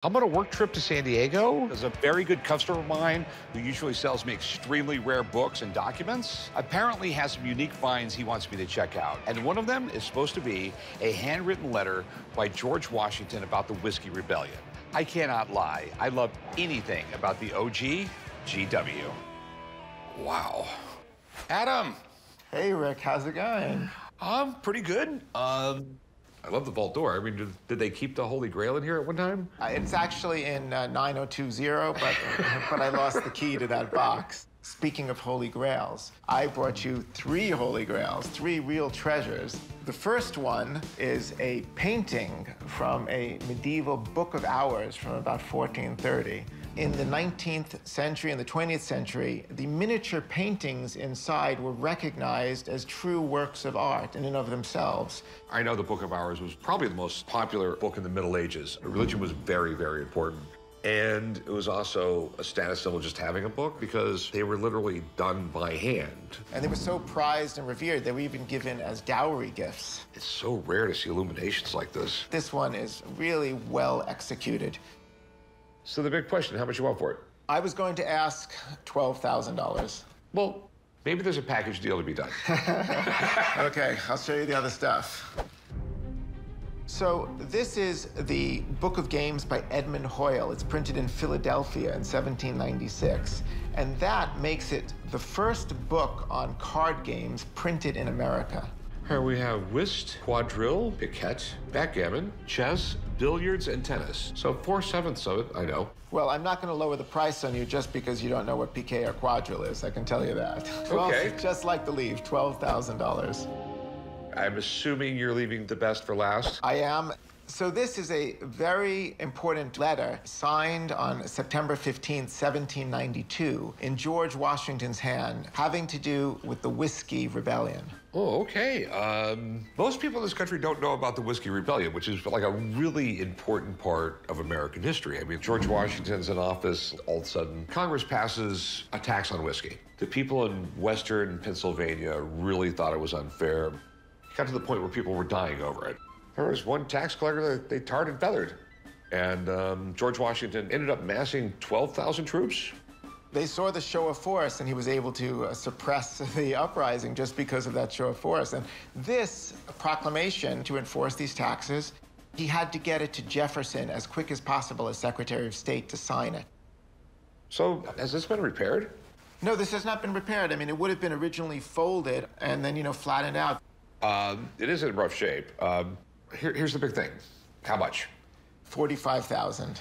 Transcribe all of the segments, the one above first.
I'm on a work trip to San Diego. There's a very good customer of mine who usually sells me extremely rare books and documents. Apparently has some unique finds he wants me to check out. And one of them is supposed to be a handwritten letter by George Washington about the Whiskey Rebellion. I cannot lie. I love anything about the OG GW. Wow. Adam. Hey, Rick, how's it going? Pretty good. I love the vault door. I mean, did they keep the Holy Grail in here at one time? It's actually in 9020, but I lost the key to that box. Speaking of Holy Grails, I brought you 3 Holy Grails, 3 real treasures. The first one is a painting from a medieval Book of Hours from about 1430. In the 19th century and the 20th century, the miniature paintings inside were recognized as true works of art in and of themselves. I know the Book of Hours was probably the most popular book in the Middle Ages. Religion was very, very important. And it was also a status symbol just having a book because they were literally done by hand. And they were so prized and revered, they were even given as dowry gifts. It's so rare to see illuminations like this. This one is really well executed. So the big question, how much you want for it? I was going to ask $12,000. Well, maybe there's a package deal to be done. Okay, I'll show you the other stuff. So this is the Book of Games by Edmund Hoyle. It's printed in Philadelphia in 1796. And that makes it the first book on card games printed in America. Here we have whist, quadrille, piquet, backgammon, chess, billiards, and tennis. So 4/7 of it, I know. Well, I'm not going to lower the price on you just because you don't know what piquet or quadrille is. I can tell you that. Okay. Just like the leave, $12,000. I'm assuming you're leaving the best for last. I am. So this is a very important letter signed on September 15th, 1792, in George Washington's hand, having to do with the Whiskey Rebellion. Oh, okay. Most people in this country don't know about the Whiskey Rebellion, which is like a really important part of American history. I mean, George Washington's in office, all of a sudden, Congress passes a tax on whiskey. The people in Western Pennsylvania really thought it was unfair. It got to the point where people were dying over it. There was one tax collector that they tarred and feathered. And George Washington ended up massing 12,000 troops. They saw the show of force, and he was able to suppress the uprising just because of that show of force. And this proclamation to enforce these taxes, he had to get it to Jefferson as quick as possible as Secretary of State to sign it. So has this been repaired? No, this has not been repaired. I mean, it would have been originally folded and then, flattened out. It is in rough shape. Here's the big thing. How much? $45,000.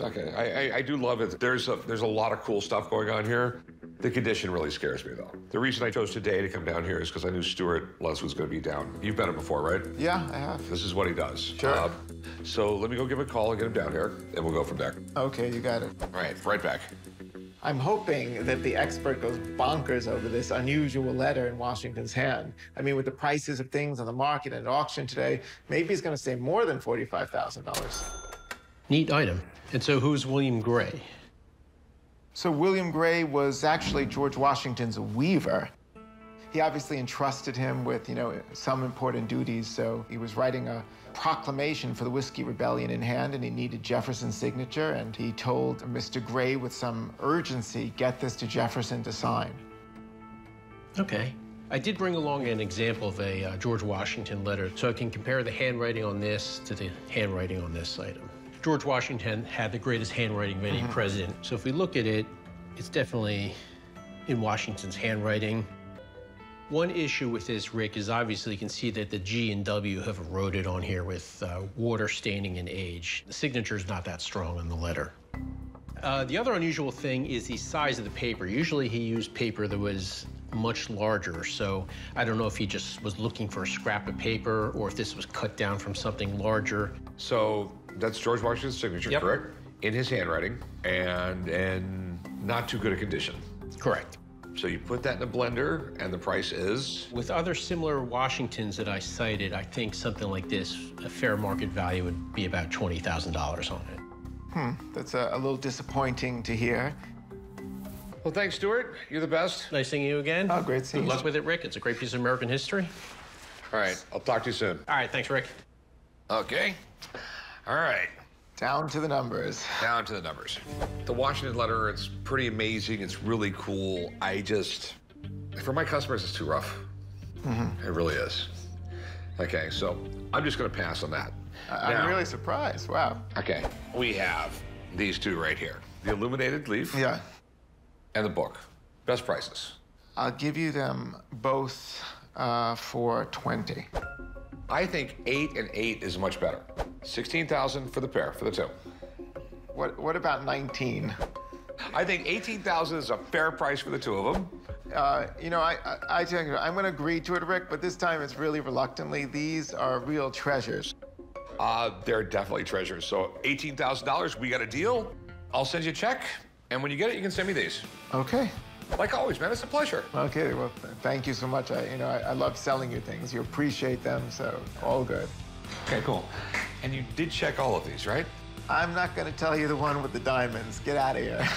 Okay, I do love it. There's a lot of cool stuff going on here. The condition really scares me, though. The reason I chose today to come down here is because I knew Stuart Les was going to be down. You've met him before, right? Yeah, I have. This is what he does. Sure. So let me go give him a call and get him down here, and we'll go from there. Okay, you got it. All right, right back. I'm hoping that the expert goes bonkers over this unusual letter in Washington's hand. I mean, with the prices of things on the market and at auction today, maybe he's going to say more than $45,000. Neat item. And so who's William Gray? So William Gray was actually George Washington's weaver. He obviously entrusted him with, some important duties, so he was writing a proclamation for the Whiskey Rebellion in hand, and he needed Jefferson's signature, and he told Mr. Gray with some urgency, get this to Jefferson to sign. Okay. I did bring along an example of a George Washington letter, so I can compare the handwriting on this to the handwriting on this item. George Washington had the greatest handwriting of any president, so if we look at it, it's definitely in Washington's handwriting. One issue with this, Rick, is obviously you can see that the G and W have eroded on here with water staining and age. The signature's not that strong on the letter. The other unusual thing is the size of the paper. Usually he used paper that was much larger, so I don't know if he just was looking for a scrap of paper or if this was cut down from something larger. So that's George Washington's signature, Yep. Correct? In his handwriting, and in not too good a condition. Correct. So you put that in a blender, and the price is? With other similar Washingtons that I cited, I think something like this, a fair market value would be about $20,000 on it. That's a little disappointing to hear. Well, thanks, Stuart. You're the best. Nice seeing you again. Oh, great seeing Good you. luck with it, Rick. It's a great piece of American history. All right, I'll talk to you soon. All right, thanks, Rick. Okay. All right. Down to the numbers. Down to the numbers. The Washington letter, it's pretty amazing. It's really cool. For my customers, it's too rough. It really is. Okay, so I'm just going to pass on that. I'm really surprised. Wow. Okay, we have these two right here. The illuminated leaf Yeah. and the book. Best prices. I'll give you them both for 20. I think 8 and 8 is much better. 16,000 for the pair, for the two. What about 19? I think 18,000 is a fair price for the two of them. You know, I tell you, I'm going to agree to it, Rick, but this time it's really reluctantly. These are real treasures. They're definitely treasures. So $18,000, we got a deal. I'll send you a check, and when you get it, you can send me these. Okay. Like always, man, it's a pleasure. Okay, well, thank you so much. I love selling you things. You appreciate them, so all good. Okay, cool. And you did check all of these, right? I'm not going to tell you the one with the diamonds. Get out of here.